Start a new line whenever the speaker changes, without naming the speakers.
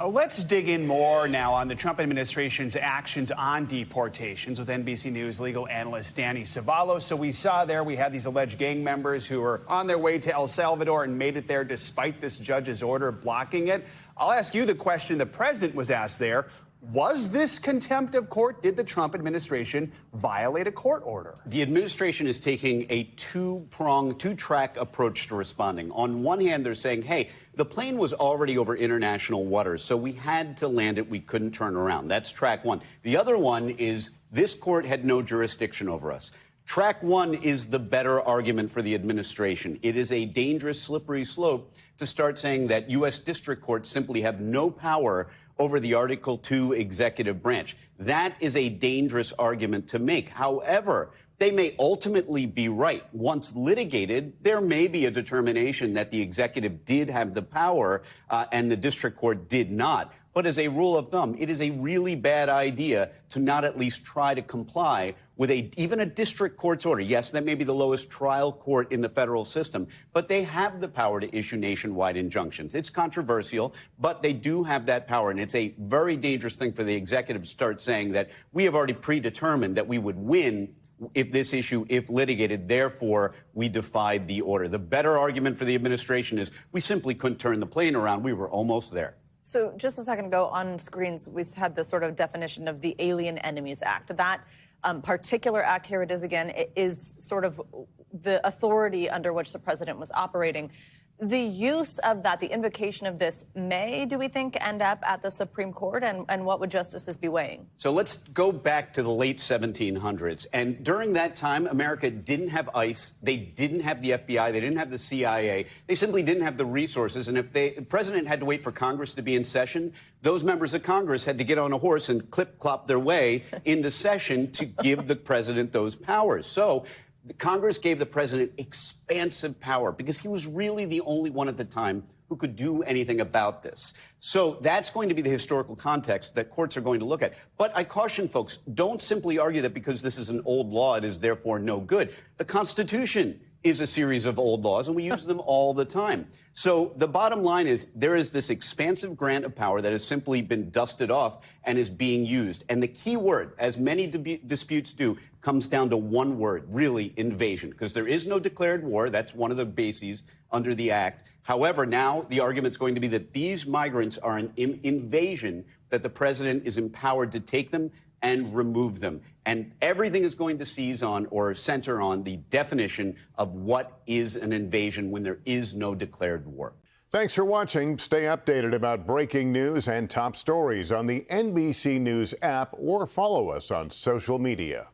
Let's dig in more now on the Trump administration's actions on deportations with NBC News legal analyst Danny Cevallos. So we saw there we had these alleged gang members who were on their way to El Salvador and made it there despite this judge's order blocking it. I'll ask you the question the president was asked there. Was this contempt of court? Did the Trump administration violate a court order?
The administration is taking a two-track approach to responding. On one hand, they're saying, hey, the plane was already over international waters, so we had to land it. We couldn't turn around. That's track one. The other one is this court had no jurisdiction over us. Track one is the better argument for the administration. It is a dangerous, slippery slope to start saying that U.S. district courts simply have no power over the Article 2 executive branch. That is a dangerous argument to make. However, they may ultimately be right. Once litigated, there may be a determination that the executive did have the power and the district court did not. But as a rule of thumb, it is a really bad idea to not at least try to comply with even a district court's order. Yes, that may be the lowest trial court in the federal system, but they have the power to issue nationwide injunctions. It's controversial, but they do have that power, and it's a very dangerous thing for the executive to start saying that we have already predetermined that we would win if this issue, if litigated, therefore we defied the order. The better argument for the administration is we simply couldn't turn the plane around. We were almost there.
So just a second ago on screens, we had this sort of definition of the Alien Enemies Act. That particular act, here it is again, it is sort of the authority under which the president was operating. The use of that, the invocation of this may, do we think, end up at the Supreme Court? And what would justices be weighing?
So let's go back to the late 1700s. And during that time, America didn't have ICE. They didn't have the FBI. They didn't have the CIA. They simply didn't have the resources. And if the president had to wait for Congress to be in session, those members of Congress had to get on a horse and clip-clop their way into session to give the president those powers. So Congress gave the president expansive power because he was really the only one at the time who could do anything about this. So that's going to be the historical context that courts are going to look at. But I caution folks, don't simply argue that because this is an old law, it is therefore no good. The Constitution is a series of old laws, and we use them all the time. So the bottom line is there is this expansive grant of power that has simply been dusted off and is being used. And the key word, as many disputes do, comes down to one word, really, invasion, because there is no declared war. That's one of the bases under the act. However, now the argument is going to be that these migrants are an invasion, that the president is empowered to take them and remove them. And everything is going to seize on or center on the definition of what is an invasion when there is no declared war.
Thanks for watching. Stay updated about breaking news and top stories on the NBC News app or follow us on social media.